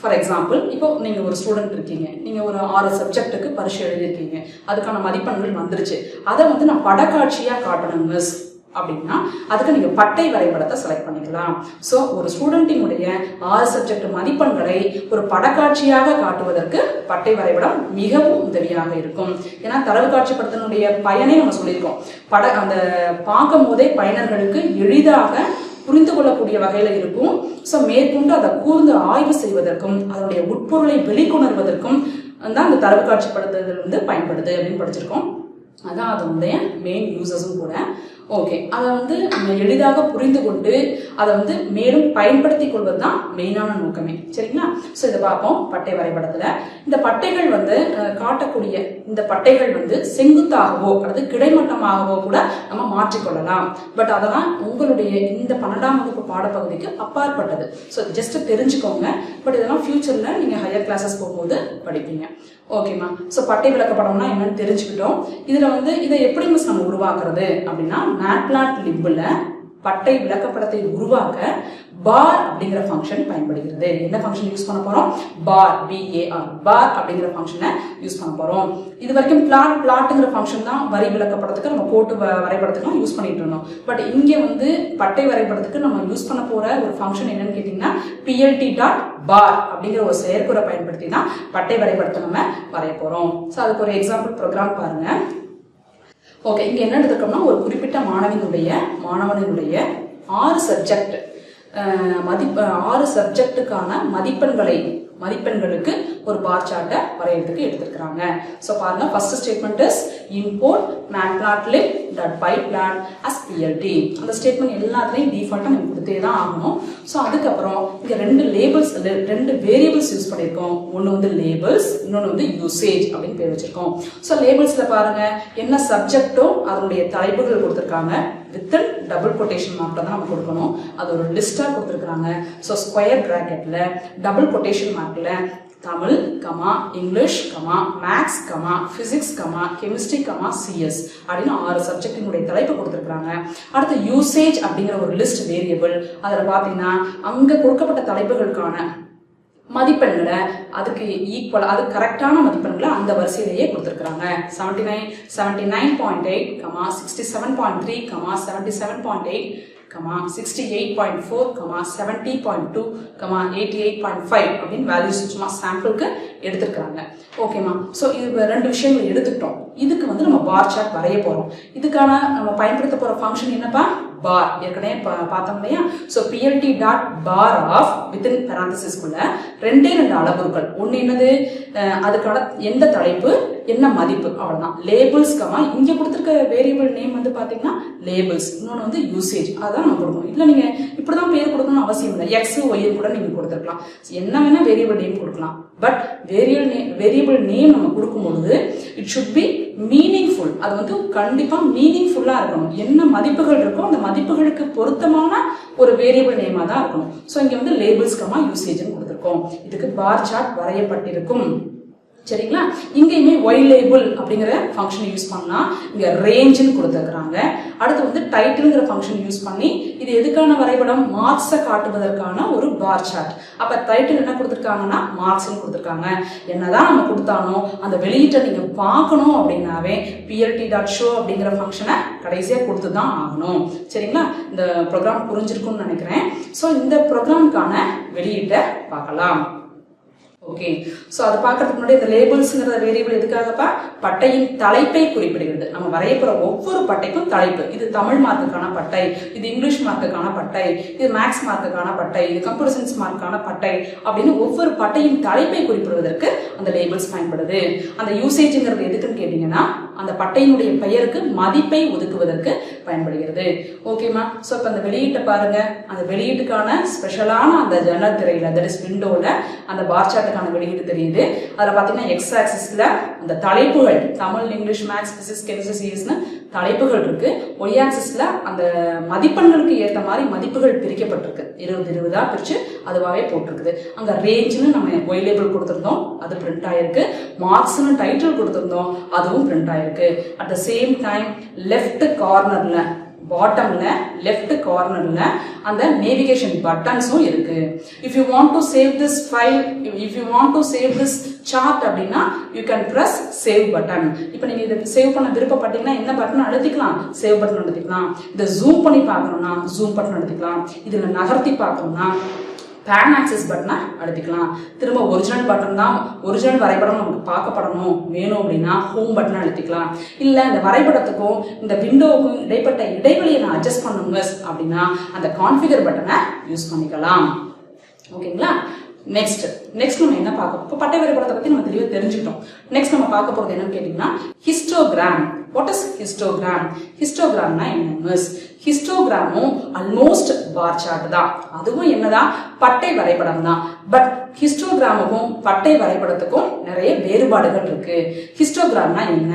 ஃபார் எக்ஸாம்பிள் இப்போ நீங்க ஒரு ஸ்டூடெண்ட் இருக்கீங்க, நீங்க ஒரு 6 சப்ஜெக்ட்டுக்கு பரீட்சை எழுதியிருக்கீங்க, அதுக்கான மதிப்பெண்கள் வந்துருச்சு. அதை வந்து நான் படக்காட்சியா காட்டணும் மிஸ் அப்படின்னா அதுக்கு நீங்க பட்டை வரைபடத்தை செலக்ட் பண்ணிக்கலாம். சோ ஒரு ஸ்டூடெண்டினுடைய 6 சப்ஜெக்ட் மதிப்பெண்களை ஒரு படக்காட்சியாக காட்டுவதற்கு பட்டை வரைபடம் மிகவும் உதவியாக இருக்கும். ஏன்னா தரவு காட்சிப்படுத்தனுடைய பயனே நம்ம சொல்லியிருக்கோம். அந்த பார்க்கும் போதே பயனர்களுக்கு எளிதாக புரிந்து கொள்ளக்கூடிய வகையில இருக்கும். சோ மேற்கொண்டு அதை கூர்ந்து ஆய்வு செய்வதற்கும் அதனுடைய உட்பொருளை வெளிக்கொணர்வதற்கும் தான் அந்த தரவு காட்சிப்படுத்துதல் வந்து பயன்படுது அப்படின்னு படிச்சிருக்கோம். அதான் அதனுடைய மெயின் யூசஸும் கூட. ஓகே, அதை வந்து எளிதாக புரிந்து கொண்டு அதை வந்து மேலும் பயன்படுத்தி கொள்வதுதான் மெயினான நோக்கமே. சரிங்களா? ஸோ இதை பார்ப்போம். பட்டை வரைபடத்துல இந்த பட்டைகள் வந்து காட்டக்கூடிய இந்த பட்டைகள் வந்து செங்குத்தாகவோ அல்லது கிடைமட்டமாகவோ கூட நம்ம மாற்றிக்கொள்ளலாம். பட் அதெல்லாம் உங்களுடைய இந்த 12ஆம் வகுப்பு பாடப்பகுதிக்கு அப்பாற்பட்டது. ஸோ ஜஸ்ட் தெரிஞ்சுக்கோங்க. பட் இதெல்லாம் ஃபியூச்சர்ல நீங்க ஹையர் கிளாஸஸ் போகும்போது படிப்பீங்க. ஓகேமா? ஸோ பட்டை விளக்கப்படம்னா என்னன்னு தெரிஞ்சுக்கிட்டோம். இதுல வந்து இதை எப்படி மிஸ் நம்ம உருவாக்குறது அப்படின்னா, மேட்லாட்லிப்ல பட்டை விளக்கப்படத்தை உருவாக்க பார் அப்படிங்கிற ஃபங்க்ஷன் பயன்படுகிறது. என்ன ஃபங்க்ஷன் யூஸ் பண்ண போறோம்? பார், BAR, பார் அப்படிங்கிற ஃபங்க்ஷனை யூஸ் பண்ண போறோம். இது வரைக்கும் பிளாட்ங்கிற ஃபங்க்ஷன் தான் வரி விளக்கப்படத்துக்கு நம்ம கோட்டு வரைபடத்துக்கு யூஸ் பண்ணிட்டு இருந்தோம். பட் இங்க வந்து பட்டை வரைபடத்துக்கு நம்ம யூஸ் பண்ண போற ஒரு ஃபங்க்ஷன் என்னன்னு கேட்டீங்கன்னா PLT.bar அப்படிங்கிற ஒரு செயற்குறை பயன்படுத்தி தான் பட்டை வரைபடத்தை நம்ம வரைய போறோம். ஸோ அதுக்கு ஒரு எக்ஸாம்பிள் ப்ரோக்ராம் பாருங்க. ஓகே, இங்க என்ன எடுத்துக்கோம்னா, ஒரு குறிப்பிட்ட மாணவனுடைய 6 சப்ஜெக்ட் 6 சப்ஜெக்டுக்கான மதிப்பெண்களுக்கு ஒரு பார் சார்ட்டை வரையறதுக்கு எடுத்துக்கிறாங்க. ஸோ பாருங்க, first statement is import matplotlib.pyplat as PLT. அந்த ஸ்டேட்மெண்ட் எல்லாத்துலையும் டிஃபால்ட்டாக நம்ம கொடுத்தே தான் ஆகணும். ஸோ அதுக்கப்புறம் இங்கே 2 வேரியபிள்ஸ் யூஸ் பண்ணியிருக்கோம். ஒன்று வந்து லேபிள்ஸ், இன்னொன்று வந்து யூசேஜ் அப்படின்னு பேர் வச்சிருக்கோம். ஸோ லேபிள்ஸில் பாருங்க, என்ன சப்ஜெக்டோ அதனுடைய தலைப்புகள் கொடுத்துருக்காங்க. வித்தின் டபுள் கொட்டேஷன் மார்க்ல தான் நம்ம கொடுக்கணும். அது ஒரு லிஸ்டா கொடுத்துருக்காங்க. ஸோ ஸ்கொயர் பிராக்கெட்ல டபுள் கொட்டேஷன் மார்க்ல Tamil, English, maths, physics, chemistry, CS அப்படின்னு 6 சப்ஜெக்டினுடைய தலைப்பு கொடுத்துருக்காங்க. அடுத்து யூசேஜ் அப்படிங்கிற ஒரு லிஸ்ட் வேரியபிள். அதில் பார்த்தீங்கன்னா அங்க கொடுக்கப்பட்ட தலைப்புகளுக்கான மதிப்பெண்களை அதுக்கு ஈக்குவல், அது கரெக்டான மதிப்பெண்களை அந்த வரிசையிலேயே கொடுத்துருக்காங்க. 79.8, 67.3, 77.8, 68.4, 70.2, 88.5 அப்படின்னு வேல்யூஸ் சும்மா சாம்பிளுக்கு எடுத்துருக்காங்க. ஓகேமா? ஸோ இது 2 விஷயங்கள் எடுத்துக்கிட்டோம். இதுக்கு வந்து நம்ம பார் சார்ட் வரைய போறோம். இதுக்கான நம்ம பயன்படுத்த போற ஃபங்க்ஷன் என்னப்பா? பார். ஏற்கனவே பார்த்தோம் இல்லையா? ஸோ PLT.bar ஆஃப் வித்தின் பேராந்தசிஸ்குள்ள 2 அளவுகள். ஒன்று என்னது? அதுக்கான எந்த தலைப்பு, என்ன மதிப்பு, அவ்வளவுதான். லேபிள்ஸ், இங்க கொடுத்துருக்க வேரியபிள் நேம் வந்து பாத்தீங்கன்னா லேபிள்ஸ், இன்னொன்று வந்து யூசேஜ். அதான் நம்ம கொடுக்கணும். இல்லை நீங்க இப்படிதான் பேர் கொடுக்கணும்னு அவசியம் இல்லை. X, Y கூட நீங்க கொடுத்துருக்கலாம். என்ன வேணா வேரியபிள் நேம் கொடுக்கலாம். பட் வேரியபிள் நேம் நம்ம கொடுக்கும் பொழுது இட் ஷுட் பி மீனிங்ஃபுல். அது வந்து கண்டிப்பா மீனிங்ஃபுல்லா இருக்கணும். என்ன மதிப்புகள் இருக்கோ அந்த மதிப்புகளுக்கு பொருத்தமான ஒரு வேரியபிள் நேமா தான் இருக்கணும். ஸோ இங்க வந்து லேபிள்ஸ், யூசேஜ் கொடுத்துருக்கோம். இதுக்கு பார் சார்ட் வரையப்பட்டிருக்கும். சரிங்களா? இங்கேயுமே ஒய் லேபிள் அப்படிங்கிற ஃபங்க்ஷன் யூஸ் பண்ணலாம். இங்க ரேஞ்சுன்னு கொடுத்துருக்காங்க. அடுத்து வந்து டைட்டில்ங்கிற ஃபங்க்ஷன் யூஸ் பண்ணி இது எதுக்கான வரைபடம்? மார்க்ஸை காட்டுவதற்கான ஒரு பார் சார்ட். அப்ப டைட்டில் என்ன கொடுத்துருக்காங்கன்னா மார்க்ஸ்ன்னு கொடுத்துருக்காங்க. என்னதான் நம்ம கொடுத்தாலும் அந்த வெளியீட்டை நீங்க பார்க்கணும் அப்படின்னாவே plt.show அப்படிங்கிற ஃபங்க்ஷனை கடைசியா கொடுத்து தான் ஆகணும். சரிங்களா? இந்த ப்ரோக்ராம் புரிஞ்சிருக்கும்னு நினைக்கிறேன். ஸோ இந்த ப்ரோக்ராமுக்கான வெளியீட்டை பார்க்கலாம். ஓகே, ஸோ அதை பார்க்கறதுக்கு முன்னாடி இந்த லேபிள்ஸ்ங்கிற வேரியபிள் எதுக்காகப்பா? பட்டையின் தலைப்பை குறிப்பிடுகிறது. நம்ம வரையப்புற ஒவ்வொரு பட்டைக்கும் தலைப்பு. இது தமிழ் மார்க்குக்கான பட்டை, இது இங்கிலீஷ் மார்க்குக்கான பட்டை, இது மேக்ஸ் மார்க்குக்கான பட்டை, இது கம்ப்யூட்டர் சயின்ஸ் மார்க்கான பட்டை அப்படின்னு ஒவ்வொரு பட்டையின் தலைப்பை குறிப்பிடுவதற்கு அந்த லேபிள்ஸ் பயன்படுது. அந்த யூசேஜ்ங்கிறது எதுக்குன்னு கேட்டீங்கன்னா அந்த பட்டையினுடைய பெயருக்கு மதிப்பை ஒதுக்குவதற்கு பயன்படுகிறது. ஓகேமா? ஸோ இப்போ அந்த வெளியீட்டை பாருங்க. அந்த வெளியீட்டுக்கான ஸ்பெஷலான அந்த ஜன்னல் திரையில, தட் இஸ் விண்டோல அந்த பார் சார்ட்டுக்கான வெளியீடு தெரியுது. அதில் பார்த்தீங்கன்னா எக்ஸ் ஆக்சிஸ்ல அந்த தலைப்புகள் Tamil, English, maths, physics, chemistry, சிஎஸ்னு தலைப்புகள் இருக்கு. ஒய் ஆக்சிஸ்ல அந்த மதிப்பெண்களுக்கு ஏற்ற மாதிரி மதிப்புகள் பிரிக்கப்பட்டிருக்கு. 20-20 பிரிச்சு அதுவாகவே போட்டிருக்குது. அங்க ரேஞ்சுன்னு நம்ம ஒய் லேபிள் கொடுத்துருந்தோம், அது பிரிண்ட் ஆயிருக்கு. மார்க்ஸ்னு டைட்டில் கொடுத்துருந்தோம், அதுவும் பிரிண்ட் ஆயிருக்கு. At the same time left கார்னர்ல, பாட்டம்ல லெஃப்ட் கார்னர்ல அந்த நேவிகேஷன் பட்டன்ஸும் இருக்கு. If you want to save this file, if you want to save this chart அப்படின்னா you can press save button. இப்போ நீங்க இதை சேவ் பண்ண விருப்பப்பட்டீங்கன்னா என்ன பட்டன் அழுத்திக்கலாம்? சேவ் பட்டன் அழுத்திக்கலாம். இதை ஜூம் பண்ணி பார்க்கணும்னா ஜூம் பட்டன் அழுத்திக்கலாம். இதுல நகர்த்தி பார்க்கணும்னா பேன் ஆக்சஸ் பட்டனை அழுத்திக்கலாம். திரும்ப ஒரிஜினல் பட்டன் தான், ஒரிஜினல் வரைபடம் நமக்கு பார்க்கப்படணும் வேணும் அப்படின்னா ஹோம் பட்டனை அழுத்திக்கலாம். இல்லை இந்த வரைபடத்துக்கும் இந்த விண்டோவுக்கும் இடைப்பட்ட இடைவெளியை நான் அட்ஜஸ்ட் பண்ணணும் அப்படின்னா அந்த கான்ஃபிகர் பட்டனை யூஸ் பண்ணிக்கலாம். ஓகேங்களா? நெக்ஸ்ட் நம்ம என்ன பார்க்க, இப்போ பட்டை வரைபடத்தை பத்தி நம்ம தெளிவாக தெரிஞ்சுக்கிட்டோம். நெக்ஸ்ட் நம்ம பார்க்க போறது என்னன்னு கேட்டீங்கன்னா ஹிஸ்டோகிராம். What is histogram? ஹிஸ்டோகிராம்னா என்ன? ஹிஸ்டோகிராமும் ஆல்மோஸ்ட் பார் சார்ட் தான். அதுவும் என்னதான்? பட்டை வரைபடம் தான். பட் ஹிஸ்டோகிராமுக்கும் பட்டை வரைபடத்துக்கும் நிறைய வேறுபாடுகள் இருக்கு. ஹிஸ்டோகிராம்னா என்ன?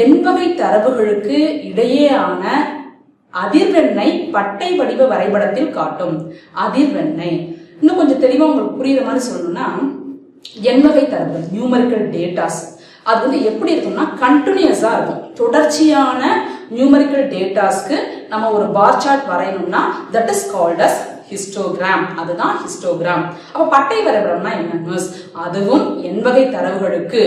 எண்வகை தரவுகளுக்கு இடையேயான அதிர்வெண்ணை பட்டை வடிவ வரைபடத்தில் காட்டும். அதிர்வெண்ணை இன்னும் கொஞ்சம் தெளிவா உங்களுக்கு புரியுற மாதிரி சொல்லணும்னா, எண்வகை தரவுகள், நியூமரிக்கல் டேட்டாஸ், அது வந்து எப்படி இருக்கும்னா கண்டினியூஸா இருக்கும். தொடர்ச்சியான நியூமரிக்கல் டேட்டாஸ்க்கு நம்ம ஒரு பார் சார்ட் வரையணும்னா that is called as histogram. அதுதான் ஹிஸ்டோகிராம். அப்ப பட்டை வரைபடம்னா என்ன? அதுவும் எண்வகை தரவுகளுக்கு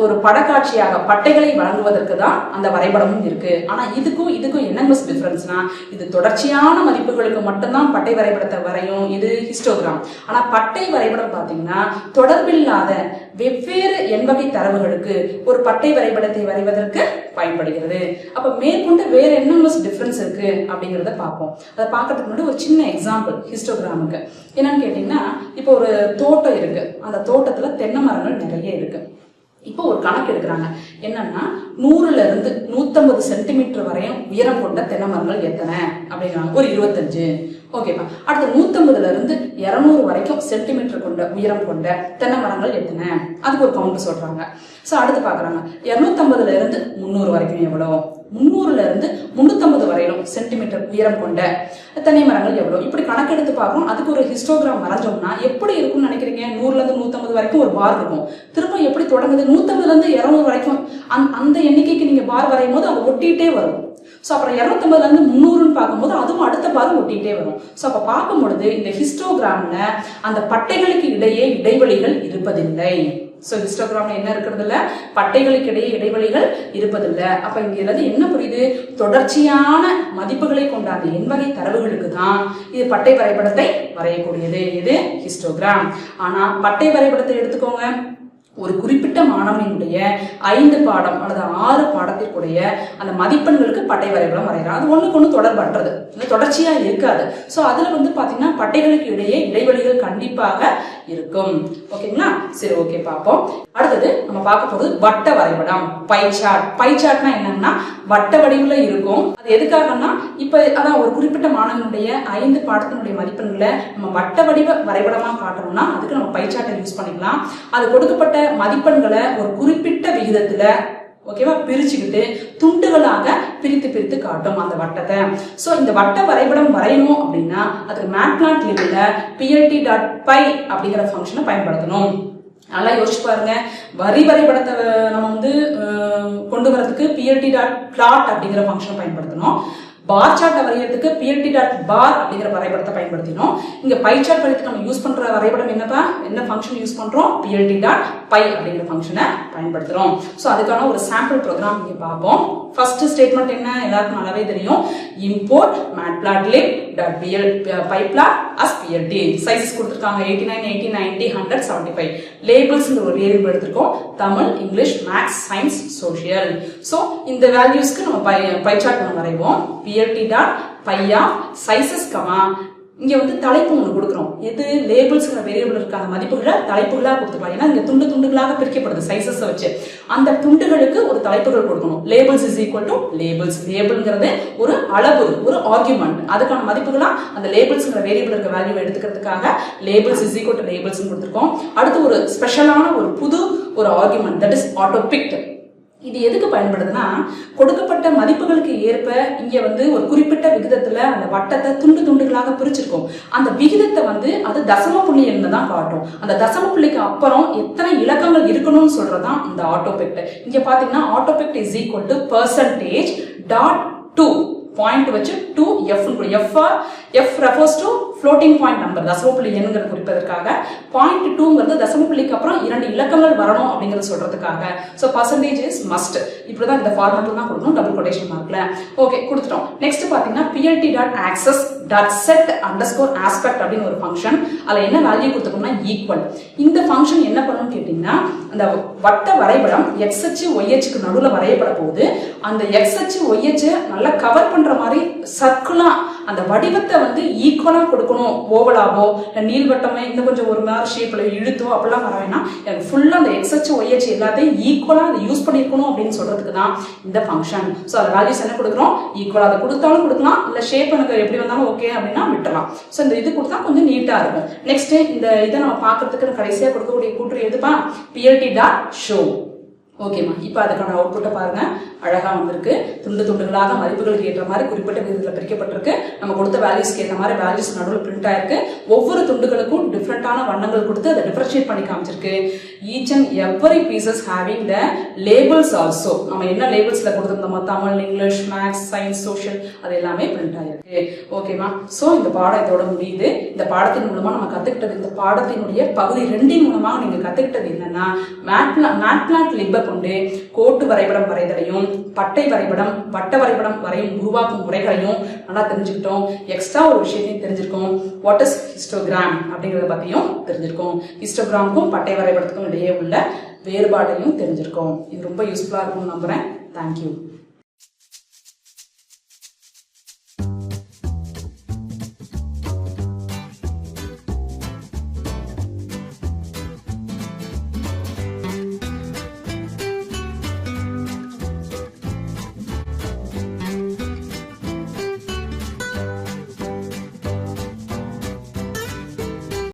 ஒரு படக்காட்சியாக பட்டைகளை வழங்குவதற்கு தான் அந்த வரைபடமும் இருக்கு. ஆனா இதுக்கும் என்ன டிஃபரன்ஸ்னா, இது தொடர்ச்சியான மதிப்புகளுக்கு மட்டும்தான் பட்டை வரைபடத்தை வரையும், இது ஹிஸ்டோகிராம். ஆனா பட்டை வரைபடம் பாத்தீங்கன்னா தொடர்பில்லாத வெவ்வேறு எண்வகை தரவுகளுக்கு ஒரு பட்டை வரைபடத்தை வரைவதற்கு பயன்படுகிறது. அப்ப மேற்கொண்டு வேற என்ன டிஃபரன்ஸ் இருக்கு அப்படிங்கறத பார்ப்போம். அதை பார்க்கறதுக்கு முன்னாடி ஒரு சின்ன எக்ஸாம்பிள் ஹிஸ்டோகிராமுக்கு என்னன்னு கேட்டீங்கன்னா, இப்போ ஒரு தோட்டம் இருக்கு. அந்த தோட்டத்துல தென்னை மரங்கள் நிறைய இருக்கு. இப்போ ஒரு கணக்கு எடுக்கிறாங்க. என்னன்னா 100ல இருந்து 150 சென்டிமீட்டர் வரையும் உயரம் கொண்ட தென்னை மரங்கள் எத்தனை அப்படிங்கிறாங்க. ஒரு 25. ஓகேப்பா. அடுத்து 150ல இருந்து 200 வரைக்கும் சென்டிமீட்டர் கொண்ட உயரம் கொண்ட தென்னை மரங்கள் எத்தனை, அதுக்கு ஒரு கவுண்ட் சொல்றாங்க. ஸோ அடுத்து பாக்குறாங்க 250ல இருந்து 300 வரைக்கும் எவ்வளோ, 300ல இருந்து 350 வரையிலும் சென்டிமீட்டர் உயரம் கொண்ட தென்னை மரங்கள் எவ்வளோ, இப்படி கணக்கெடுத்து பார்க்கணும். அதுக்கு ஒரு ஹிஸ்டோகிராம் வரைஞ்சோம்னா எப்படி இருக்கும்னு நினைக்கிறீங்க? 100ல இருந்து 150 வரைக்கும் ஒரு பார் இருக்கும். திரும்ப எப்படி தொடங்குது? 150ல இருந்து 200 வரைக்கும் அந்த எண்ணிக்கைக்கு நீங்க பார் வரையும் போது அது ஒட்டிகிட்டே வரும். ஸோ அப்புறம் 250ல இருந்து 300ன்னு பார்க்கும்போது அதுவும் அடுத்த பார் ஒட்டிகிட்டே வரும். ஸோ அப்ப பார்க்கும் பொழுது இந்த ஹிஸ்டோகிராம்ல அந்த பட்டைகளுக்கு இடையே இடைவெளிகள் இருப்பதில்லை. சோ ஹிஸ்டோகிராம்ல என்ன இருக்கிறது இல்ல, பட்டைகளுக்கு இடையே இடைவெளிகள் இருப்பதில்லை. அப்ப இங்க என்ன புரியுது? தொடர்ச்சியான மதிப்புகளை கொண்ட அந்த எண்வகை தரவுகளுக்கு தான் இது பட்டை வரைபடத்தை வரையக்கூடியது. இது ஹிஸ்டோகிராம். ஆனா பட்டை வரைபடத்தை எடுத்துக்கோங்க, ஒரு குறிப்பிட்ட மாணவனுடைய 5 பாடம் அல்லது 6 பாடத்திற்குடைய அந்த மதிப்பெண்களுக்கு பட்டை வரைபடம் வரைகிறான். அது ஒண்ணுக்கு ஒண்ணு தொடர்பற்றது, தொடர்ச்சியா இருக்காது. சோ அதுல பாத்தீங்கன்னா பட்டைகளுக்கு இடையே இடைவெளிகள் கண்டிப்பாக இருக்கும். ஓகேங்களா? சரி, ஓகே, பார்ப்போம். அடுத்தது நம்ம பார்க்க போறது வட்ட வரைபடம், பை சார்ட். பை சார்ட்னா என்னன்னா வட்ட வடிவுல இருக்கும். அது எதுக்காகனா, இப்ப அதான் ஒரு குறிப்பிட்ட மாணவனுடைய 5 பாடத்தினுடைய மதிப்பெண்களை நம்ம வட்ட வடிவ வரைபடமா காட்டணும்னா அதுக்கு நம்ம பை சார்ட்டை யூஸ் பண்ணிக்கலாம். அது கொடுக்கப்பட்ட மதிப்பெண்களை ஒரு குறிப்பிட்ட விகிதத்துல ஓகேவா பிரிச்சுக்கிட்டு துண்டுகளாக பிரித்து காட்டும் அந்த வட்டத்தை. சோ இந்த வட்ட வரைபடம் வரையணும் அப்படின்னா அதுக்கு மேட்பிளாட்லிப்ல plt.py அப்படிங்கிற ஃபங்க்ஷனை பயன்படுத்தணும். நல்லா யோசிச்சு பாருங்க. வரி வரைபடத்தை நம்ம வந்து கொண்டு வரதுக்கு plt.plot அப்படிங்கிற ஃபங்க்ஷன் பயன்படுத்தணும். பார் சார்ட் வரையறதுக்கு plt.bar அப்படிங்கிற வரைபடத்தை பயன்படுத்தினோம். இங்க பை சார்ட் வரையறதுக்கு நம்ம யூஸ் பண்ற வரைபடம் என்னப்பா, என்ன ஃபங்க்ஷன் யூஸ் பண்றோம், plt.py அப்படிங்கிற ஃபங்க்ஷனை பயன்படுத்துறோம். சோ அதுக்கான ஒரு சாம்பிள் ப்ரோக்ராம் இங்க பார்ப்போம். ஃபர்ஸ்ட் ஸ்டேட்மெண்ட் என்ன, எல்லாருக்கும் நல்லாவே தெரியும். import matplotlib.pyplot as plt. Sizes கொடுத்திருக்காங்க 89, 80, 90, 100, 75. லேபிள்ஸ்ங்கிற ஒரு வேரியபிள் எடுத்திருக்கோம். Tamil, English, maths, science, social. So இந்த வேல்யூஸ்க்கு நம்ம பை சார்ட் நம்ம வரைவோம். plt.py sizes, இங்க வந்து தலைப்பு ஒன்று கொடுக்குறோம். எது, லேபிள்ஸ்ங்கிற வேரியபிள் இருக்க அந்த மதிப்புகளை தலைப்புகளாக கொடுத்துக்கலாம். ஏன்னா இங்க துண்டு துண்டுகளாக பிரிக்கப்படுது சைசஸ் வச்சு. அந்த துண்டுகளுக்கு ஒரு தலைப்புகள் கொடுக்கணும். Labels is equal to labels. லேபிள்ங்கிறது ஒரு அளவு, ஒரு ஆர்குமெண்ட். அதுக்கான மதிப்புகளா அந்த லேபிள்ஸ்ங்கிற வேரியபிள் இருக்க வேல்யூ எடுத்துக்கிறதுக்காக labels is equal to labels கொடுத்துருக்கோம். அடுத்து ஒரு ஸ்பெஷலான ஒரு புது ஒரு ஆர்குமெண்ட், தட் இஸ் ஆட்டோபிக்ட். இது எதுக்கு பயன்படுதுன்னா, கொடுக்கப்பட்ட மதிப்புகளுக்கு ஏற்ப இங்க வந்து ஒரு குறிப்பிட்ட விகிதத்துல அந்த வட்டத்தை துண்டு துண்டுகளாக பிரிச்சிருக்கும். அந்த விகிதத்தை வந்து அது தசம புள்ளி தான் காட்டும். அந்த தசம புள்ளிக்கு அப்புறம் எத்தனை இலக்கங்கள் இருக்கணும்னு சொல்றதுதான் இந்த ஆட்டோபிக்ட். இங்க பாத்தீங்கன்னா ஆட்டோபிக்ட் இஸ் ஈக்குவல் டு %.2 பாயிண்ட் வச்சு 2f f refers to floating point number, தசம புள்ளி எண்ணுங்கிறது குறிப்பதற்காக. 0.2ங்கிறது தசம புள்ளிக்கு அப்புறம் 2 இலக்கங்கள் வரணும் அப்படிங்கறது சொல்றதுக்காக. So percentage is must. இப்படிதான் இந்த ஃபார்மட்ல தான் கொடுக்கணும், டபுள் கோட்டேஷன் மார்க்ல. ஓகே, கொடுத்துட்டோம். நெக்ஸ்ட் பாத்தீங்கன்னா plt.access.set_aspect அப்படின்னு ஒரு ஃபங்க்ஷன். அதுல என்ன வேல்யூ கொடுத்துக்கோம்னா ஈக்குவல். இந்த ஃபங்க்ஷன் என்ன பண்ணும்னு கேட்டீங்கன்னா, அந்த வட்ட வரைபடம் x அச்சு y அச்சுக்கு நடுவுல வரையப்பட போகுது. அந்த x அச்சு y அச்சு நல்லா கவர் பண்ற மாதிரி சர்க்குலா அந்த வடிவத்தை வந்து ஈக்குவலா கொடுக்கணும். ஓவலாவோ நீள்வட்டமே இன்னும் கொஞ்சம் ஒரு மாதிரி ஷேப்ல இழுத்தோ அப்படிலாம் வர வேணாம். எனக்கு ஃபுல்லா அந்த எக்ஸ் அச்சு ஒய் அச்சு எல்லாத்தையும் ஈக்குவலா அதை யூஸ் பண்ணிருக்கணும் அப்படின்னு சொல்றதுக்கு தான் இந்த ஃபங்க்ஷன். ஸோ அந்த வேல்யூஸ் என்ன கொடுக்குறோம், ஈக்குவலா. அதை கொடுத்தாலும் கொடுக்கலாம், இல்ல ஷேப் எனக்கு எப்படி வந்தாலும் ஓகே அப்படின்னா விட்டுலாம். ஸோ இந்த இது கொடுத்தா கொஞ்சம் நீட்டா இருக்கும். நெக்ஸ்ட் இந்த இதை நம்ம பாக்குறதுக்கு கடைசியா கொடுக்கக்கூடிய கூற்று எதுப்பா, plt.show. ஓகேமா, இப்போ அதுக்கான அவுட்புட்டை பாருங்க. அழகா வந்திருக்கு. துண்டு துண்டுகளாக மதிப்புகளுக்கு ஏற்ற மாதிரி குறிப்பிட்ட விதத்துல பிரிக்கப்பட்டிருக்கு. நம்ம கொடுத்த வேல்யூஸ்க்கு ஏற்ற மாதிரி வேல்யூஸ் நடுவில் பிரிண்ட் ஆயிருக்கு. ஒவ்வொரு துண்டுகளுக்கும் டிஃப்ரெண்டான வண்ணங்கள் கொடுத்து அதை டிஃபரன்ஷியேட் பண்ணி காமிச்சிருக்கு. Each and every pieces having the labels also. நம்ம என்ன லேபிள்ஸ்ல கொடுத்துருந்தோமோ Tamil, English, maths, science, social, அது எல்லாமே பிரிண்ட் ஆயிருக்கு. ஓகேமா, சோ இந்த பாடம் இதோட முடியுது. இந்த பாடத்தின் மூலமா நம்ம கத்துக்கிட்டது, இந்த பாடத்தினுடைய பகுதி 2 மூலமா நீங்க கத்துக்கிட்டது என்னன்னா, மேட்பிளாட்லிப் கொண்டு கோட்டு வரைபடம் வரைதலையும் பட்டை வரைபடம், வட்ட வரைபடம் வரையும் உருவாக்கும் முறைகளையும் நல்லா தெரிஞ்சுக்கிட்டோம். எக்ஸ்ட்ரா ஒரு விஷயத்தையும் தெரிஞ்சிருக்கோம். வாட் இஸ் ஹிஸ்டோகிராம் அப்படிங்கறத பத்தியும் தெரிஞ்சிருக்கோம். ஹிஸ்டோகிராமுக்கும் பட்டை வரைபடத்துக்கும் இடையே உள்ள வேறுபாடையும் தெரிஞ்சிருக்கோம். இது ரொம்ப யூஸ்ஃபுல்லா இருக்கும்னு நம்புறேன். தேங்க்யூ.